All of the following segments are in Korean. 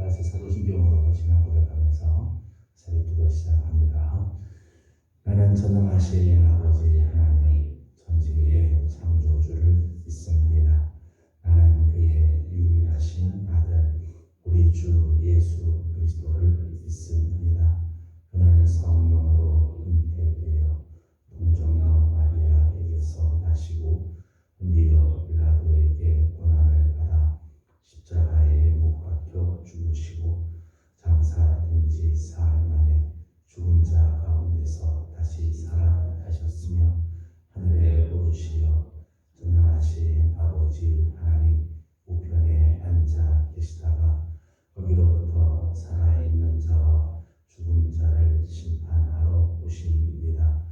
다시 사도신경으로 신앙 고백하면서 새벽기도 시작합니다. 나는 전능하신 아버지 하나님 전지의 창조주를 믿습니다. 나는 그의 유일하신 아들 우리 주 예수 그리스도를 믿습니다. 그는 성령으로 잉태되어 동정녀 마리아에게서 나시고 본디오 빌라도에게 고난을 받아 십자가에 못 박혀 죽으시고 장사된 지 사흘 만에 죽은 자 가운데서 다시 살아나셨으며 하늘에 오르시어 전능하신 아버지 하나님 우편에 앉아 계시다가 거기로부터 살아있는 자와 죽은 자를 심판하러 오십니다.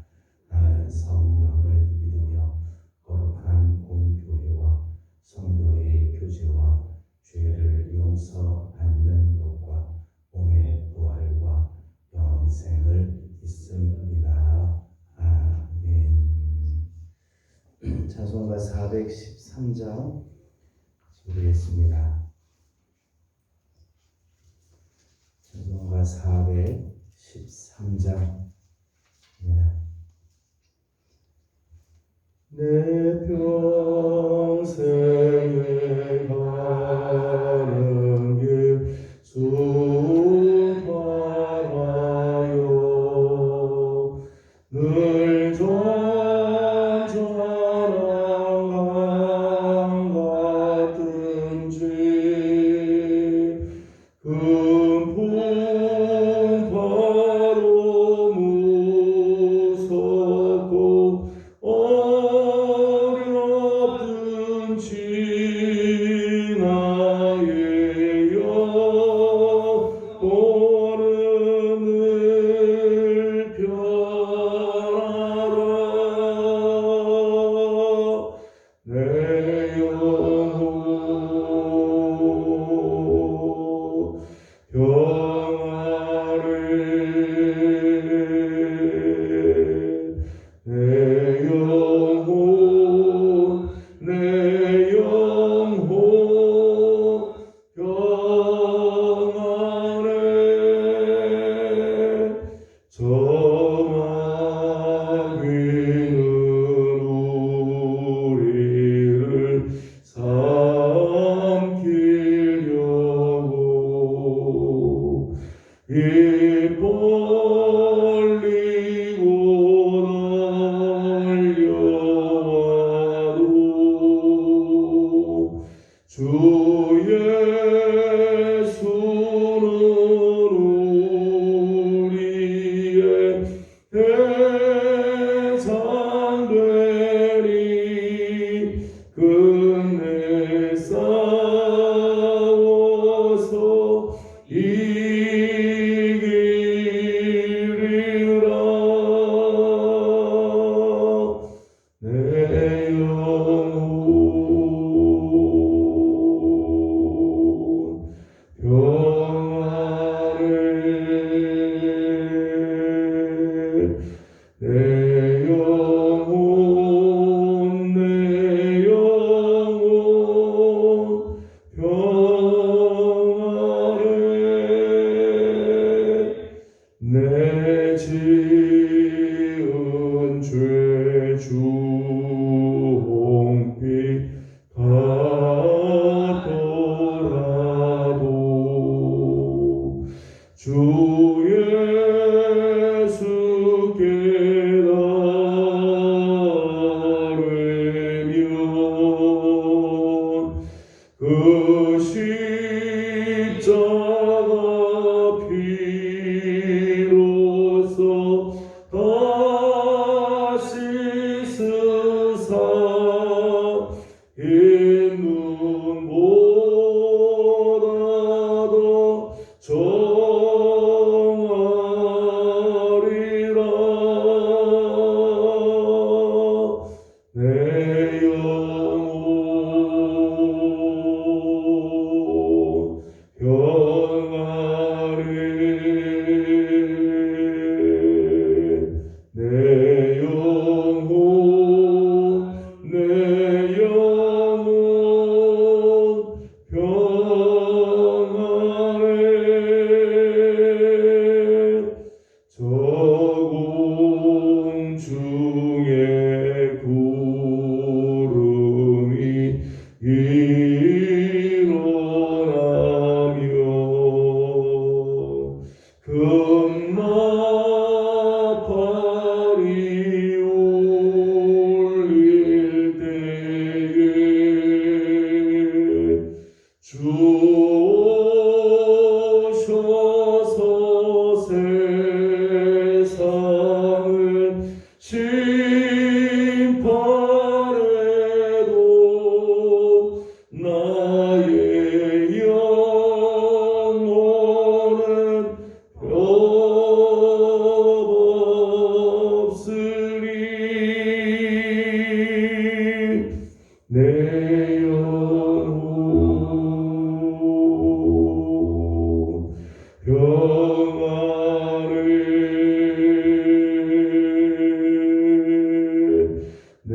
나는 성령을 믿으며 거룩한 공교회와 성도의 교제와 죄를 용서받는 것과 몸의 부활과 영생을 믿습니다. 아멘. 찬송가 413장 부르겠습니다. 찬송가 413장입니다. 내 평생에 가는 길 수고하여 늘 전전한 같은지 금풍파로 무섭고 어렵든지 나의 영혼을 편하라. 내 영혼 평안해. 내 영혼 평안해. 저마귀는 우리를 삼키려고 입 벌리고 날려와도 주 예수는 우리의 대장되리. 끝내 싸워서 이기리라. 내 영혼 평안해. 내 영혼 평안해. 내 지은 죄 주홍빛 같더라도 주 예수께 나르면 그 십자가 피로써 다시 쓰사 흰 눈보다 더 오셔서 세상을 심판해도 나의 영혼은 변없으리. 내 영혼 평안해. 내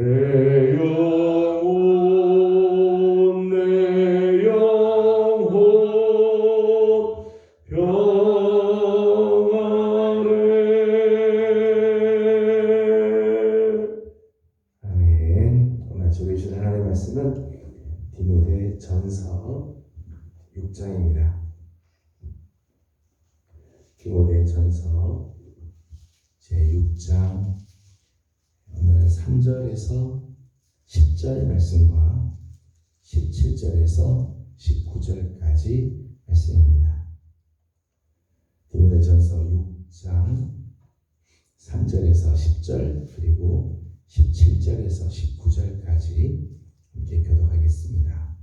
영혼 평안해. 아멘. 오늘 주게 주신 하나님의 말씀은 디모데전서 6장입니다. 디모데전서 제6장 오늘은 3절에서 10절 말씀과 17절에서 19절까지 말씀입니다. 디모데전서 6장 3절에서 10절 그리고 17절에서 19절까지 함께 교독하겠습니다.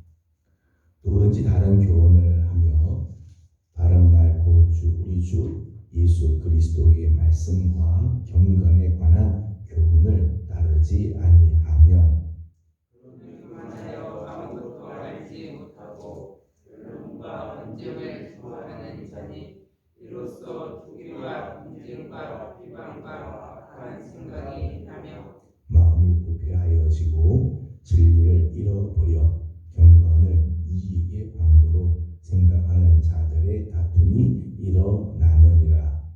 누구든지 다른 교훈을 하며 바른 말 곧 우리 주 예수 그리스도의 말씀과 경건에 관한 교훈을 따르지 아니하면 아무것도 알지 못하고 변론과 언쟁을 좋아하는 자니 이로써 투기와 분쟁과 비방과 악한 생각이 나며 마음이 부패하여지고 진리를 잃어버려 경건을 이익의 방도로 생각하는 자들의 다툼이 일어나느니라.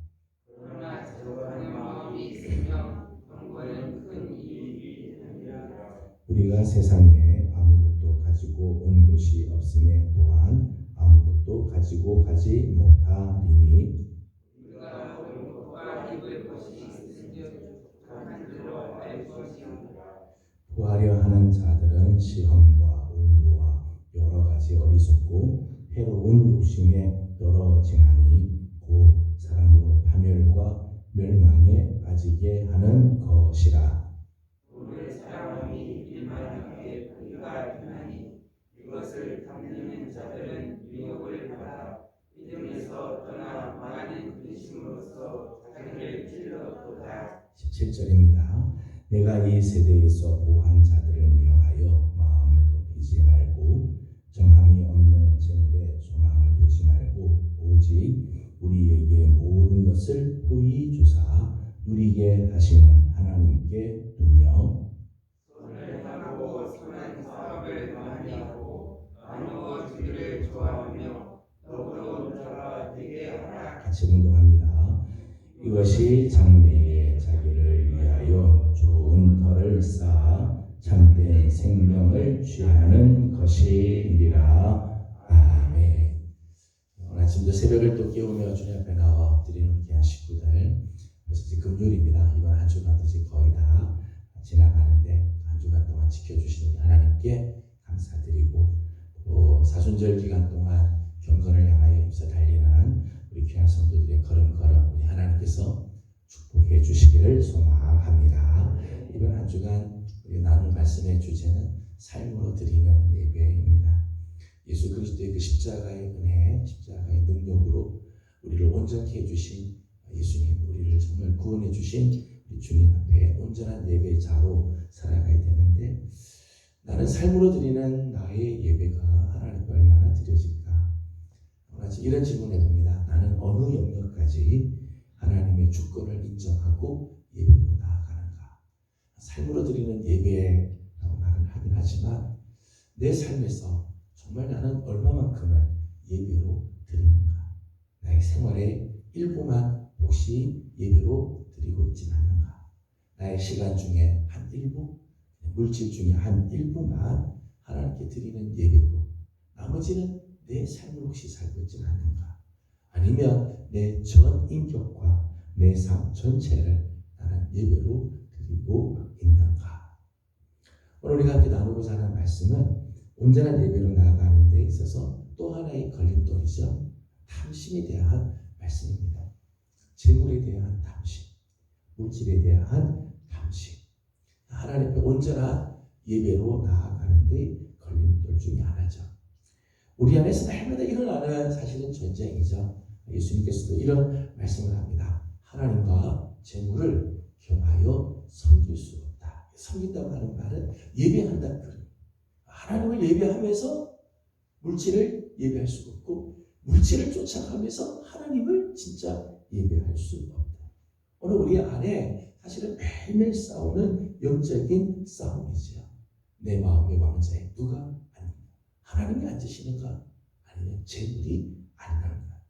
그러나 자족하는 마음이 있으며 경건은 큰 이익이 되느니라. 우리가 세상에 아무것도 가지고 온 것이 없음에 또한 아무것도 가지고 가지 못하리니 우리가 올 것과 입을 것이 있은즉 다한 줄로 알 것이니라. 구하려 하는 자들은 시험과 올무와 여러 가지 어리석고 해로운 욕심에 떨어지나니 곧 사람으로 파멸과 멸망에 빠지게 하는 것이라. 오늘 사람이 일만하게 보기가 편하니 이것을 탐내는 자들은 유혹을 받아 믿음에서 떠나 망하는 근심으로써 자기를 찔렀도다. 17절입니다. 내가 이 세대에서 보한 자들을 명하여 마음을 높이지 말고 정함이 없는 재물에 소망을 두지 말고 오직 우리에게 모든 것을 호의 주사 누리게 하시는 하나님께 두며 선을 하고 선한 사업을 많이 하고 나누어 주기를 좋아하며 더불어 자가 되게 하라. 같이 공동합니다. 이것이 장래에 자기를 위하여 좋은 터를 쌓아 참된 생명을 취하는 것이니라. 아멘. 오늘 아침도 새벽을 또 깨우며 주님 앞에 나와 엎드리는 귀한 식구들, 그래서 이제 금요일입니다. 이번 한 주간도 이제 거의 다 지나가는데 한 주간 동안 지켜주신 우리 하나님께 감사드리고 또 사순절 기간 동안 경건을 향하여 힘써 달리는 우리 귀한 성도들의 걸음걸음 우리 하나님께서 축복해 주시기를 소망합니다. 이번 한 주간 우리 나눌 말씀의 주제는 삶으로 드리는 예배입니다. 예수 그리스도의 그 십자가의 은혜, 십자가의 능력으로 우리를 온전케 해주신 예수님, 우리를 정말 구원해 주신 우리 주님 앞에 온전한 예배자로 살아가야 되는데 나는 삶으로 드리는 나의 예배가 하나님께 얼마나 드려질까? 이런 질문을 해봅니다. 나는 어느 영역까지 하나님의 주권을 인정하고 예배로 나아가는가? 삶으로 드리는 예배라고 말은 하긴 하지만 내 삶에서 정말 나는 얼마만큼을 예배로 드리는가? 나의 생활의 일부만 혹시 예배로 드리고 있지는 않는가? 나의 시간 중에 한 일부, 물질 중에 한 일부만 하나님께 드리는 예배고 나머지는 내 삶을 혹시 살고 있지는 않는가? 아니면 내 전 인격과 내 삶 전체를 나는 예배로 드리고 있는가? 오늘 우리가 함께 나누고자 하는 말씀은 온전한 예배로 나아가는 데 있어서 또 하나의 걸림 말씀이죠. 탐심에 대한 말씀입니다. 재물에 대한 탐심, 물질에 대한 탐심, 하나님 앞에 온전한 예배로 나아가는데 걸림돌 중에 하나죠. 우리 안에서 날마다 일어나는 사실은 전쟁이죠. 예수님께서도 이런 말씀을 합니다. 하나님과 재물을 겸하여 섬길 수 없다. 섬긴다고 하는 말은 예배한다는 거예요. 하나님을 예배하면서 물질을 예배할 수 없고 물질을 쫓아가면서 하나님을 진짜 예배할 수 없다. 오늘 우리 안에 사실은 매일매일 싸우는 영적인 싸움이죠. 내 마음의 왕자에 누가 앉는가? 하나님이 앉으시는가? 아니면 재물이 앉는가?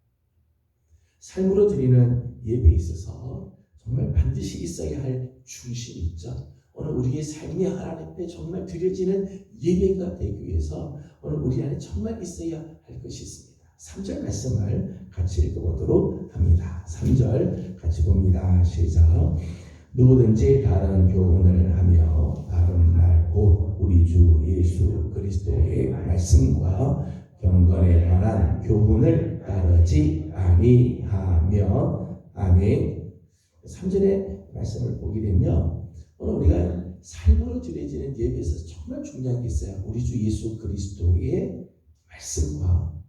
삶으로 드리는 예배에 있어서 정말 반드시 있어야 할 중심이 있죠. 오늘 우리의 삶이 하나님 앞에 정말 드려지는 예배가 되기 위해서 오늘 우리 안에 정말 있어야 할 것이 있습니다. 3절 말씀을 같이 읽어보도록 합니다. 3절 같이 봅니다. 시작. 누구든지 다른 교훈을 하며 다른 말 곧 우리 주 예수 그리스도의 말씀과 경건에 관한 교훈을 따르지 아니하며 아멘. 3절의 말씀을 보게 되면 오늘 우리가 삶으로 드려지는 예배에서 정말 중요한 게 있어요. 우리 주 예수 그리스도의 말씀과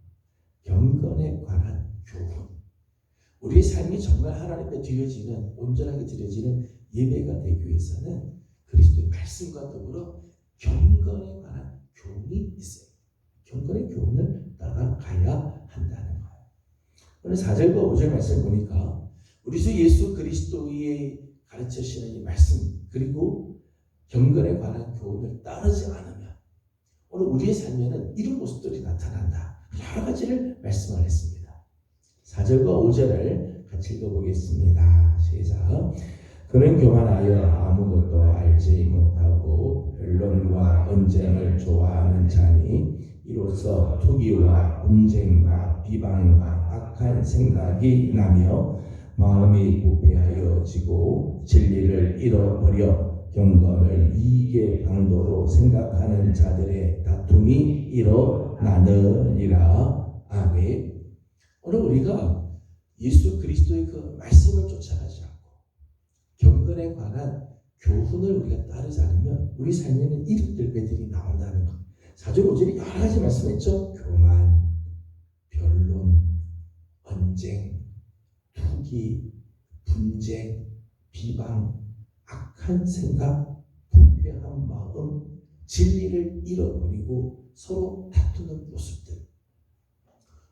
경건에 관한 교훈. 우리의 삶이 정말 하나님 앞에 드려지는 온전하게 드려지는 예배가 되기 위해서는 그리스도의 말씀과 더불어 경건에 관한 교훈이 있어요. 경건의 교훈을 따라가야 한다는 거예요. 오늘 4절과 5절 말씀 보니까 우리 주 예수 그리스도의 가르치시는 이 말씀 그리고 경건에 관한 교훈을 따르지 않으면 오늘 우리의 삶에는 이런 모습들이 나타난다. 여러 가지를 말씀을 했습니다. 4절과 5절을 같이 읽어보겠습니다. 시작. 그는 교만하여 아무것도 알지 못하고 변론과 언쟁을 좋아하는 자니 이로써 투기와 분쟁과 비방과 악한 생각이 나며 마음이 부패하여지고 진리를 잃어버려 경건을 이익의 방도로 생각하는 자들의 다툼이 일어나느니라. 아멘. 오늘 우리가 예수 그리스도의 그 말씀을 쫓아가지 않고 경건에 관한 교훈을 우리가 따르지 않으면 우리 삶에는 이런 들배들이 나온다는 것. 4절 5절이 여러 가지 말씀했죠. 교만, 변론, 언쟁, 투기, 분쟁, 비방, 악한 생각, 부패한 마음, 진리를 잃어버리고 서로 다투는 모습들.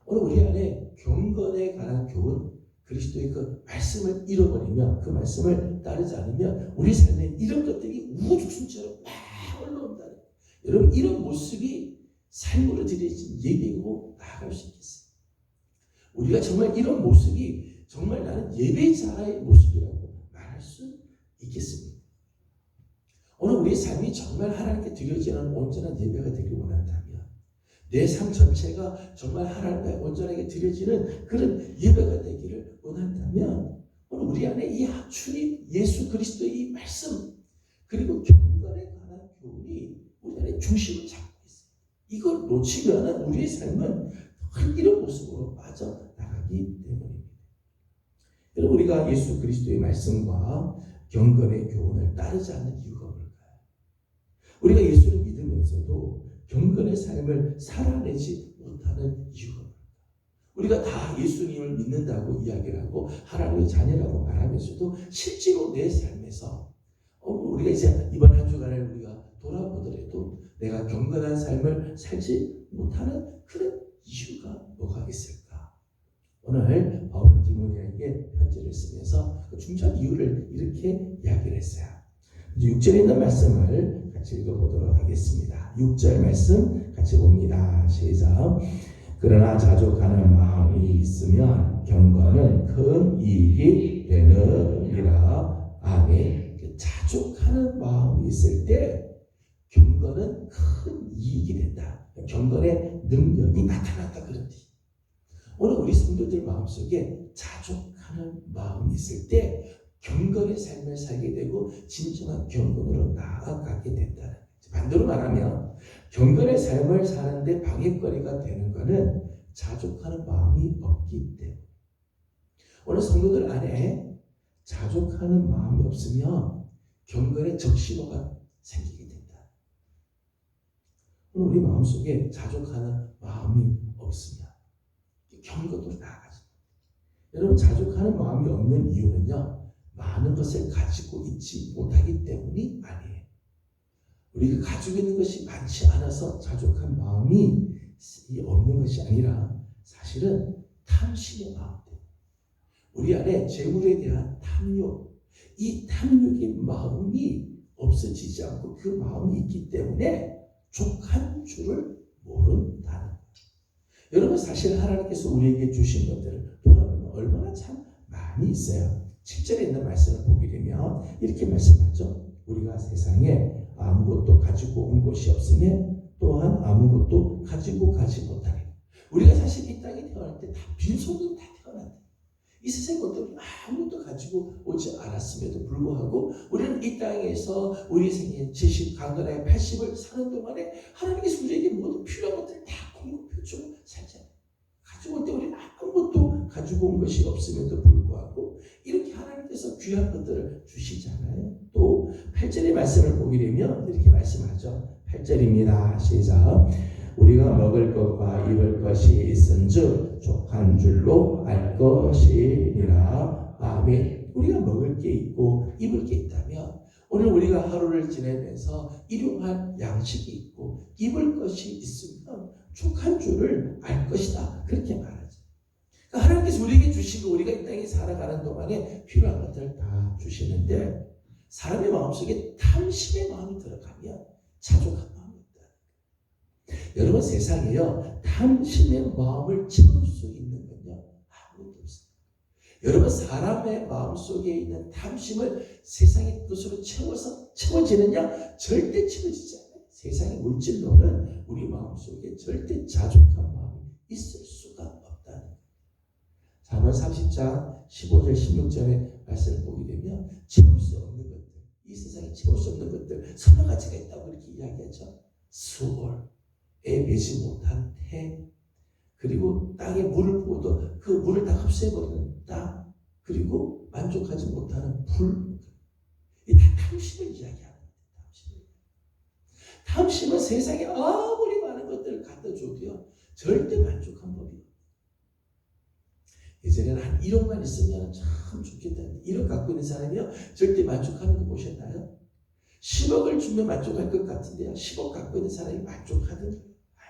오늘 우리 안에 경건에 관한 교훈, 그리스도의 그 말씀을 잃어버리면 그 말씀을 따르지 않으면 우리 삶에 이런 것들이 우후죽순처럼 막 올라온다는 거예요. 여러분 이런 모습이 삶으로 드려진 예배고 나아갈 수 있겠어요. 우리가 정말 이런 모습이 정말 나는 예배자의 모습이라고 말할 수 있겠습니다. 오늘 우리의 삶이 정말 하나님께 드려지는 온전한 예배가 되길 원한다면 내 삶 전체가 정말 하나님께 온전하게 드려지는 그런 예배가 되기를 원한다면 오늘 우리 안에 이 주님 예수 그리스도의 이 말씀 그리고 경건에 관한 교훈이 우리 안에 중심을 잡고 있어요. 이걸 놓치면 우리의 삶은 이런 모습으로 빠져나가기 때문입니다. 여러분 우리가 예수 그리스도의 말씀과 경건의 교훈을 따르지 않는 이유가 뭘까요? 우리가 예수를 믿으면서도 경건의 삶을 살아내지 못하는 이유가 뭘까요? 우리가 다 예수님을 믿는다고 이야기를 하고 하나님의 자녀라고 말하면서도 실제로 내 삶에서 우리가 이제 이번 한 주간을 우리가 돌아보더라도 내가 경건한 삶을 살지 못하는 그런 이유가 뭐가 있을까? 오늘 바울은 디모데에게 편지를 쓰면서 그 중요한 이유를 이렇게 이야기를 했어요. 6절에 있는 말씀을 같이 읽어보도록 하겠습니다. 6절 말씀 같이 봅니다. 시작. 그러나 자족하는 마음이 있으면 경건은 큰 이익이 되느니라. 아멘. 자족하는 마음이 있을 때 경건은 큰 이익이 된다. 경건의 능력이 나타났다 그런지. 오늘 우리 성도들 마음속에 자족하는 마음이 있을 때 경건의 삶을 살게 되고 진정한 경건으로 나아가게 된다는 거죠. 반대로 말하면 경건의 삶을 사는데 방해거리가 되는 것은 자족하는 마음이 없기 때문에. 오늘 성도들 안에 자족하는 마음이 없으면 경건의 적신호가 생기게 된다. 오늘 우리 마음속에 자족하는 마음이 없으면 경건으로 나아가죠. 여러분, 자족하는 마음이 없는 이유는요, 많은 것을 가지고 있지 못하기 때문이 아니에요. 우리가 가지고 있는 것이 많지 않아서 자족한 마음이 없는 것이 아니라 사실은 탐심의 마음 때문에, 우리 안에 재물에 대한 탐욕, 이 탐욕의 마음이 없어지지 않고 그 마음이 있기 때문에 족한 줄을 모른다는 거예요. 여러분, 사실 하나님께서 우리에게 주신 것들을 돌아보면 얼마나 참 많이 있어요. 7절에 있는 말씀을 보게 되면 이렇게 말씀하죠. 우리가 세상에 아무것도 가지고 온 것이 없으면 또한 아무것도 가지고 가지 못하리. 우리가 사실 이 땅에 태어날 때 다 빈손으로 다 태어났다. 이 세상에 어떤 아무것도 가지고 오지 않았음에도 불구하고 우리는 이 땅에서 우리 생애 70, 강건하게 80을 사는 동안에 하나님께서 우리에게 모든 필요한 것들을 다 공급해주고 살잖아요. 가지고 올 때 우리는 아무것도 가지고 온 것이 없음에도 불구하고 이렇게 하나님께서 귀한 것들을 주시잖아요. 또 8절의 말씀을 보게 되면 이렇게 말씀하죠. 8절입니다. 시작. 우리가 먹을 것과 입을 것이 있은즉 족한 줄로 알 것이니라. 아멘. 우리가 먹을 게 있고 입을 게 있다면 오늘 우리가 하루를 지내면서 일용할 양식이 있고 입을 것이 있으면 족한 줄을 알 것이다. 그렇게 말하죠. 그러니까 하나님께서 우리에게 주신 거, 우리가 이 땅에 살아가는 동안에 필요한 것들을 다 주시는데 사람의 마음속에 탐심의 마음이 들어가면 자족한 마음이 없다. 여러분, 세상에요, 탐심의 마음을 채울 수 있는 건요, 아무것도 없습니다. 여러분, 사람의 마음속에 있는 탐심을 세상의 것으로 채워지느냐? 절대 채워지지 않아요. 세상의 물질로는 우리 마음속에 절대 자족한 마음이 있을 수가 없다는 거예요. 잠언 30장 15절 16절의 말씀을 보게 되면 채울 수 없는 것들, 이 세상에 채울 수 없는 것들, 서너 가지가 있다고 이렇게 이야기하죠. 수월, 애 매지 못한 태, 그리고 땅에 물을 부어도 그 물을 다 흡수해버리는 땅, 그리고 만족하지 못하는 불, 이 다 탐심을 이야기하는 거예요. 탐심은 세상에 아무리 많은 것들을 갖다 줘도요, 절대 만족한 법이에요. 예전에는 한 1억만 있으면 참 좋겠다. 1억 갖고 있는 사람이요, 절대 만족하는 거 보셨나요? 10억을 주면 만족할 것 같은데요, 10억 갖고 있는 사람이 만족하는 거예요.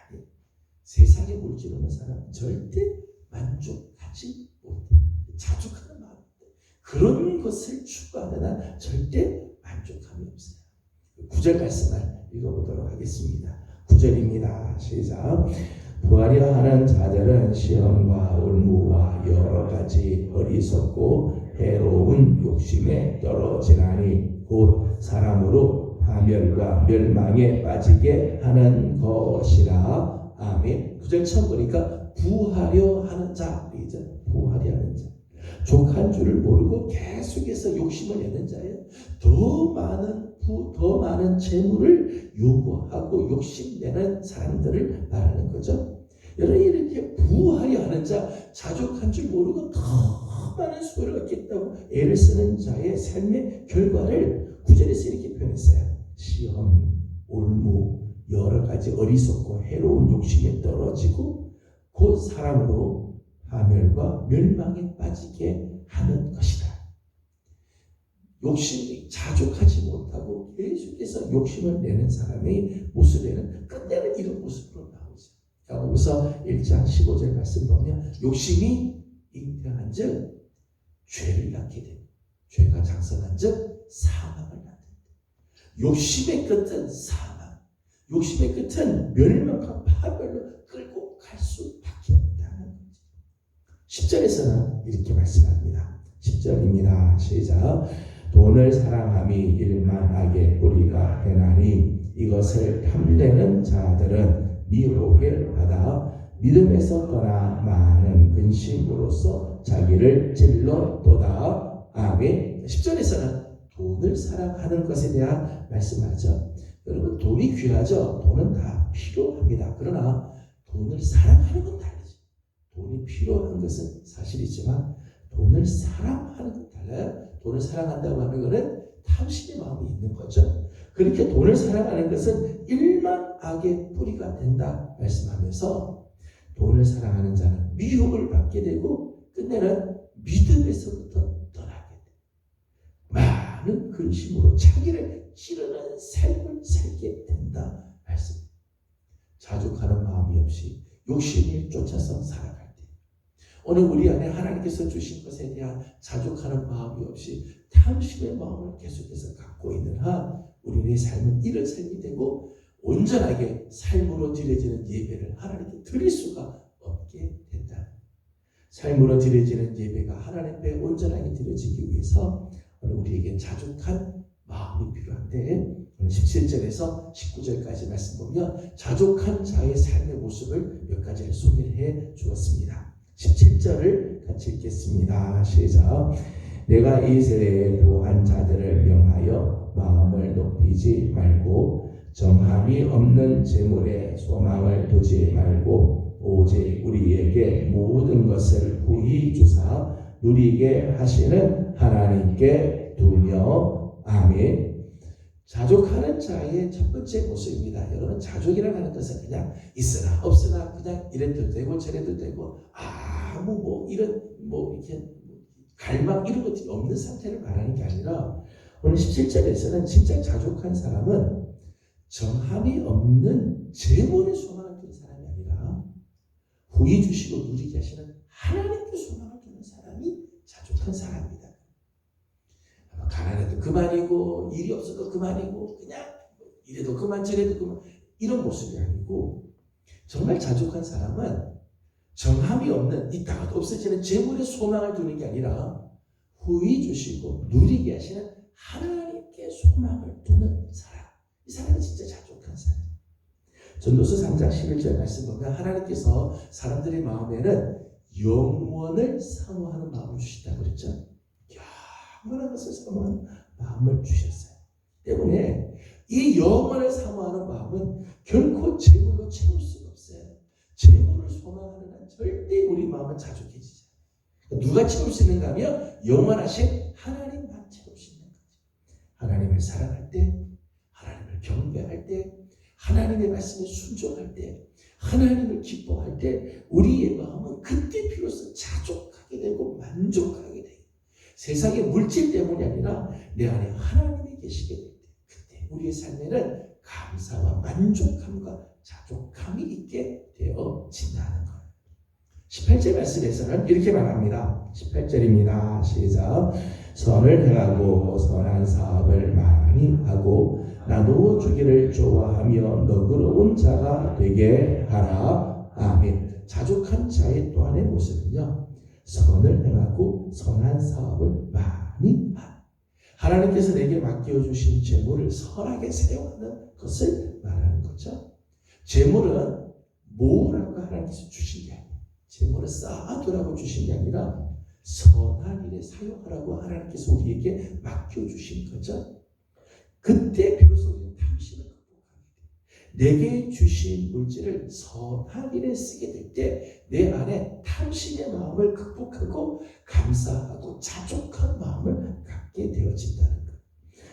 아니, 세상에 물질없는 사람은 절대 만족하지 못해. 자족하는 마음, 그런 것을 추구하는 한 절대 만족함이 없어요. 9절 말씀을 읽어보도록 하겠습니다. 9절입니다. 시작. 부하려 하는 자들은 시험과 올무와 여러 가지 어리석고 해로운 욕심에 떨어지나니 곧 사람으로 파멸과 멸망에 빠지게 하는 것이라. 아멘. 9절 처음 보니까 부하려 하는 자, 부하려 하는 자, 족한 줄을 모르고 계속해서 욕심을 내는 자예요. 더 많은 재물을 요구하고 욕심내는 사람들을 말하는 거죠. 여러분, 이렇게 부하려 하는 자, 자족한 줄 모르고 더 많은 수고를 얻겠다고 애를 쓰는 자의 삶의 결과를 9절에서 이렇게 표현했어요. 시험, 올무, 여러 가지 어리석고 해로운 욕심에 떨어지고 곧 사람으로 파멸과 멸망에 빠지게 하는 것이다. 욕심이 자족하지 못하고 계속해서 욕심을 내는 사람의 모습에는 끝내는 이런 모습으로 나오죠. 야고보서 1장 15절 말씀 보면 욕심이 잉태한 즉 죄를 낳게 되고 죄가 장성한 즉 사망을 낳는다. 욕심의 끝은 사망, 욕심의 끝은 멸망과 파멸로 끌고 갈 수밖에 없다는 거죠. 10절에서는 이렇게 말씀합니다. 10절입니다. 시작. 돈을 사랑함이 일만 악의 뿌리가 되나니 이것을 탐내는 자들은 미혹을 받아 믿음에서 떠나 많은 근심으로써 자기를 찔러도다. 아멘. 10절에서는 돈을 사랑하는 것에 대한 말씀하죠. 여러분, 돈이 귀하죠. 돈은 다 필요합니다. 그러나 돈을 사랑하는 건 다르죠. 돈이 필요한 것은 사실이지만 돈을 사랑하는 건 달라요. 돈을 사랑한다고 하는 것은 탐심의 마음이 있는 거죠. 그렇게 돈을 사랑하는 것은 일만 악의 뿌리가 된다 말씀하면서 돈을 사랑하는 자는 미혹을 받게 되고 끝내는 믿음에서부터 떠나게 돼. 많은 근심으로 자기를 찌르는 삶을 살게 된다 말씀. 자족하는 마음이 없이 욕심을 쫓아서 살아갈 때, 오늘 우리 안에 하나님께서 주신 것에 대한 자족하는 마음이 없이 탐심의 마음을 계속해서 갖고 있는 한 우리의 삶은 이런 삶이 되고 온전하게 삶으로 드려지는 예배를 하나님께 드릴 수가 없게 된다. 삶으로 드려지는 예배가 하나님 앞에 온전하게 드려지기 위해서 오늘 우리에게 자족한 마음이 필요한데, 오늘 17절에서 19절까지 말씀 보면 자족한 자의 삶의 모습을 몇 가지를 소개해 주었습니다. 17절을 같이 읽겠습니다. 시작. 내가 이 세대에 보한 자들을 명하여 마음을 높이지 말고 정함이 없는 재물에 소망을 두지 말고 오직 우리에게 모든 것을 후히 주사 누리게 하시는 하나님께 두며. 아멘. 자족하는 자의 첫 번째 모습입니다. 여러분, 자족이라고 하는 것은 그냥 있으나 없으나 그냥 이래도 되고 저래도 되고 아무 이런 이렇게 갈망 이런 것들이 없는 상태를 말하는 게 아니라, 오늘 17절에서는 진짜 자족한 사람은 정함이 없는 재물에 소망을 두는 사람이 아니라 후히 주시고 누리게 하시는 하나님께 소망을 두는 사람이 자족한 사람입니다. 가난해도 그만이고 일이 없어도 그만이고 그냥 이래도 그만 저래도 그만, 이런 모습이 아니고, 정말 자족한 사람은 정함이 없는 있다가도 없어지는 재물에 소망을 두는 게 아니라 후히 주시고 누리게 하시는 하나님께 소망을 두는 사람. 이 사람이 진짜 자족한 사람. 전도서 3장 11절 말씀 보면 하나님께서 사람들의 마음에는 영원을 사모하는 마음을 주시다고 그랬죠. 영원한 것을 사모하는 마음을 주셨어요. 때문에 이 영원을 사모하는 마음은 결코 재물로 채울 수가 없어요. 재물을 소망하는 한 절대 우리 마음은 자족해지지 않아요. 누가 채울 수 있는가 하면 영원하신 하나님만 채울 수 있는 거죠. 하나님을 사랑할 때, 하나님을 경배할 때, 하나님의 말씀에 순종할 때, 하나님을 기뻐할 때 우리의 마음은 그때 비로소 자족하게 되고 만족하게 돼요. 세상의 물질 때문이 아니라 내 안에 하나님이 계시게 될 때, 그때 우리의 삶에는 감사와 만족함과 자족함이 있게 되어진다는 거예요. 18절 말씀에서는 이렇게 말합니다. 18절입니다. 시작. 선을 행하고 선한 사업을 많이 하고 나누어 주기를 좋아하며 너그러운 자가 되게 하라. 아멘. 자족한 자의 또 하나의 모습은요, 선을 행하고 선한 사업을 많이 하라. 하나님께서 내게 맡겨주신 재물을 선하게 사용하는 것을 말하는 거죠. 재물은 모으라고 하나님께서 주신 게 아니에요. 재물을 쌓아두라고 주신 게 아니라 선한 일에 사용하라고 하나님께서 우리에게 맡겨주신 거죠. 그때 비로소 우리는 탐심을 극복하게 돼요. 내게 주신 물질을 선한 일에 쓰게 될 때 내 안에 탐심의 마음을 극복하고 감사하고 자족한 마음을 갖게 되어진다는 것.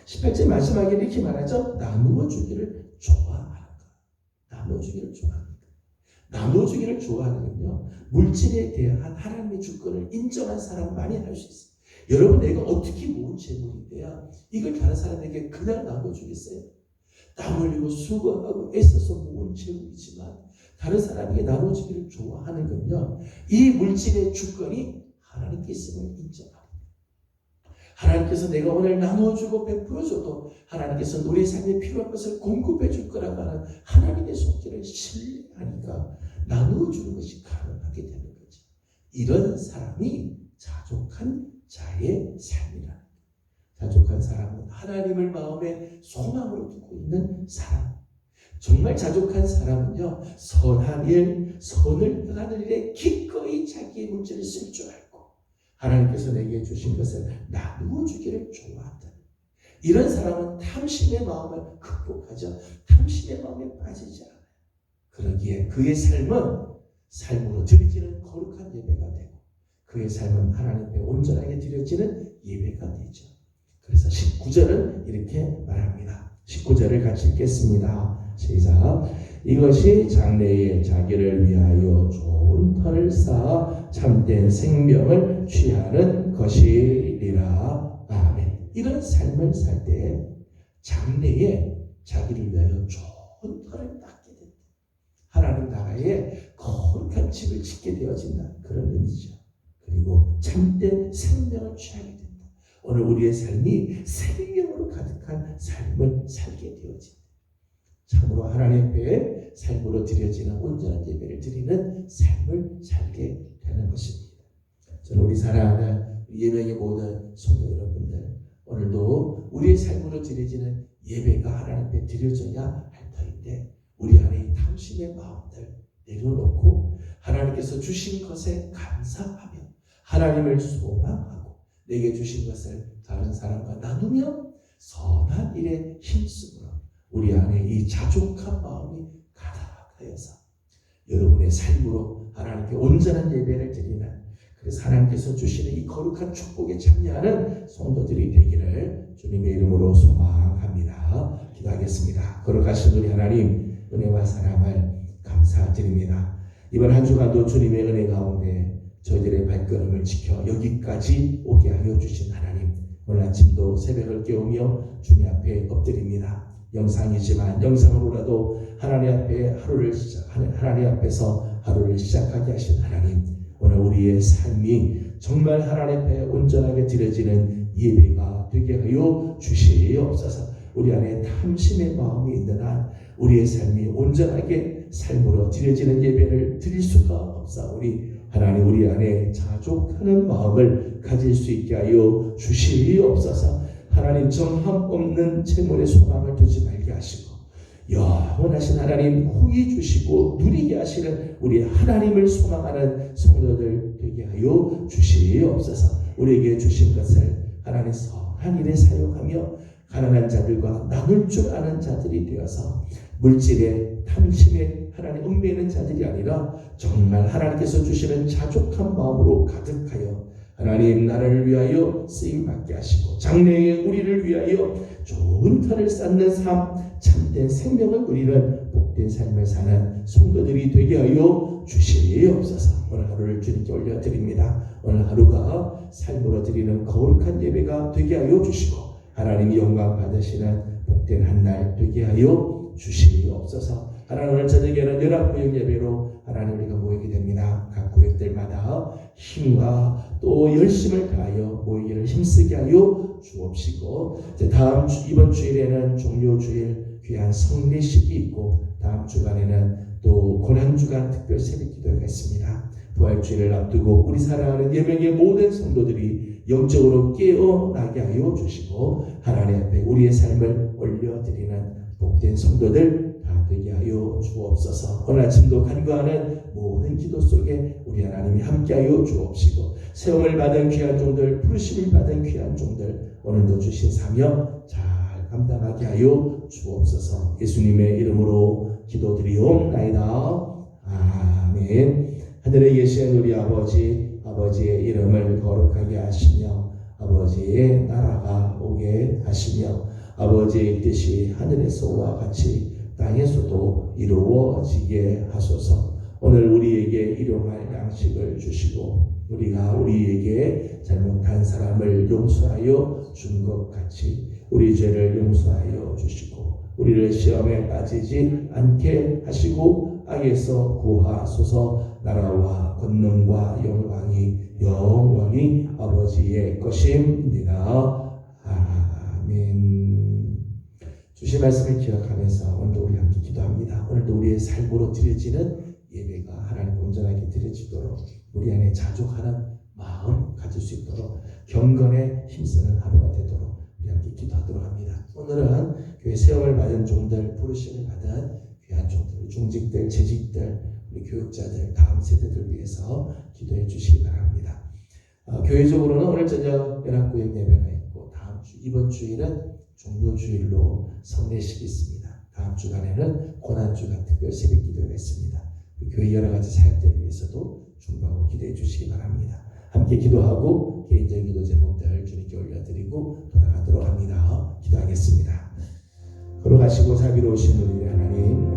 18절 마지막에 이렇게 말하죠. 나누어 주기를 좋아하는 것. 나누어 주기를 좋아하는 것. 나누어 주기를 좋아하는 건요, 물질에 대한 하나님의 주권을 인정한 사람만이 할 수 있어요. 여러분, 내가 어떻게 모은 재물인데요, 이걸 다른 사람에게 그냥 나눠 주겠어요? 땀 흘리고 수고하고 애써서 모은 재물이지만 다른 사람에게 나눠주기를 좋아하는 건요, 이 물질의 주권이 하나님께 있음을 인정합니다. 하나님께서 내가 오늘 나눠주고 베풀어줘도 하나님께서 우리의 삶에 필요한 것을 공급해 줄 거라고 하는 하나님의 속죄를 신뢰하니까 나누어주는 것이 가능하게 되는 거죠. 이런 사람이 자족한 자의 삶이라. 자족한 사람은 하나님을 마음에 소망으로 두고 있는 사람. 정말 자족한 사람은요, 선한 일, 선을 행하는 일에 기꺼이 자기의 물질을 쓸 줄 알고 하나님께서 내게 주신 것을 나누어 주기를 좋아한다. 이런 사람은 탐심의 마음을 극복하죠. 탐심의 마음에 빠지지 않아요. 그러기에 그의 삶은 삶으로 드려지는 거룩한 예배가 되고 그의 삶은 하나님 앞에 온전하게 드려지는 예배가 되죠. 그래서 19절은 이렇게 말합니다. 19절을 같이 읽겠습니다. 시작. 이것이 장래에 자기를 위하여 좋은 터를 쌓아 참된 생명을 취하는 것이리라. 아멘. 이런 삶을 살 때 장래에 자기를 위하여 좋은 터를 쌓게 된다. 하나님 나라에 거룩한 집을 짓게 되어진다. 그런 의미죠. 그리고 참된 생명을 취하게 된다. 오늘 우리의 삶이 생명으로 가득한 삶을 살게 되어진다. 참으로 하나님 앞에 삶으로 드려지는 온전한 예배를 드리는 삶을 살게 되는 것입니다. 저는 우리 사랑하는 예명의 모든 성도 여러분들, 오늘도 우리의 삶으로 드려지는 예배가 하나님 앞에 드려져야 할 터인데 우리 안에 이 탐심의 마음들 내려놓고 하나님께서 주신 것에 감사하며 하나님을 소망하고 내게 주신 것을 다른 사람과 나누며 선한 일에 힘쓰므로 우리 안에 이 자족한 마음이 가득하여서 여러분의 삶으로 하나님께 온전한 예배를 드리는, 그래서 하나님께서 주시는 이 거룩한 축복에 참여하는 성도들이 되기를 주님의 이름으로 소망합니다. 기도하겠습니다. 거룩하신 우리 하나님, 은혜와 사랑을 감사드립니다. 이번 한 주간도 주님의 은혜 가운데 저희들의 발걸음을 지켜 여기까지 오게 하여 주신 하나님, 오늘 아침도 새벽을 깨우며 주님 앞에 엎드립니다. 영상이지만 영상으로라도 하나님 앞에서 하루를 시작하게 하신 하나님, 오늘 우리의 삶이 정말 하나님 앞에 온전하게 드려지는 예배가 되게 하여 주시옵소서. 우리 안에 탐심의 마음이 있는 한 우리의 삶이 온전하게 삶으로 드려지는 예배를 드릴 수가 없사오니 하나님, 우리 안에 자족하는 마음을 가질 수 있게 하여 주시옵소서. 하나님, 정함 없는 재물에 소망을 두지 말게 하시고 영원하신 하나님 후히 주시고 누리게 하시는 우리 하나님을 소망하는 성도들 되게 하여 주시옵소서. 우리에게 주신 것을 하나님 선한 일에 사용하며 가난한 자들과 나눌 줄 아는 자들이 되어서 물질에 탐심에 하나님 얽매이는 자들이 아니라 정말 하나님께서 주시는 자족한 마음으로 가득하여 하나님 나라를 위하여 쓰임받게 하시고 장래에 우리를 위하여 좋은 터를 쌓는 삶, 참된 생명을 누리는 복된 삶을 사는 성도들이 되게 하여 주시옵소서. 오늘 하루를 주님께 올려드립니다. 오늘 하루가 삶으로 드리는 거룩한 예배가 되게 하여 주시고 하나님이 영광 받으시는 복된 한 날 되게 하여 주시옵소서. 하나님, 오늘 저녁에는 연합구역 예배로 하나님 우리가 모이게 됩니다. 각 구역들마다 힘과 또 열심을 다하여 모이기를 힘쓰게 하여 주옵시고, 이번 주일에는 종료주일 귀한 성례식이 있고 다음 주간에는 또 고난주간 특별 새벽기도가 있습니다. 부활주일을 앞두고 우리 사랑하는 예명의 모든 성도들이 영적으로 깨어나게 하여 주시고 하나님 앞에 우리의 삶을 올려드리는 복된 성도들 다 되게 하여 주옵소서. 오늘 아침도 간구하는 모든 기도 속에 우리 하나님이 함께하여 주옵시고 세움을 받은 귀한 종들, 부르심을 받은 귀한 종들, 오늘도 주신 사명 잘 감당하게 하여 주옵소서. 예수님의 이름으로 기도드리옵나이다. 아멘. 하늘에 계신 우리 아버지, 아버지의 이름을 거룩하게 하시며 아버지의 나라가 오게 하시며 아버지의 뜻이 하늘에서와 같이 땅에서도 이루어지게 하소서. 오늘 우리에게 일용할 양식을 주시고 우리가 우리에게 잘못한 사람을 용서하여 준 것 같이 우리 죄를 용서하여 주시고 우리를 시험에 빠지지 않게 하시고 악에서 구하소서. 나라와 권능과 영광이 영원히 아버지의 것입니다. 아멘. 주신 말씀을 기억하면서 오늘도 우리 함께 기도합니다. 오늘도 우리의 삶으로 드려지는 예배가 하나님 온전하게 드려지도록 우리 안에 자족하는 마음 가질 수 있도록 경건에 힘쓰는 하루가 되도록 우리 함께 기도하도록 합니다. 오늘은 교회 세움을 받은 종들, 부르심을 받은 귀한 종들, 중직들, 재직들, 우리 교육자들, 다음 세대들 위해서 기도해 주시기 바랍니다. 교회적으로는 오늘 저녁 연합구역 예배가 있고 이번 주일은 종료주일로 성례식이 있습니다. 다음 주간에는 고난주간 특별 새벽기도가 있습니다. 교회 여러 가지 사역들을 위해서도 중보하고 기도해 주시기 바랍니다. 함께 기도하고 개인적인 기도 제목들 주님께 올려드리고 돌아가도록 합니다. 기도하겠습니다. 걸어가시고 자비로우신 우리 하나님,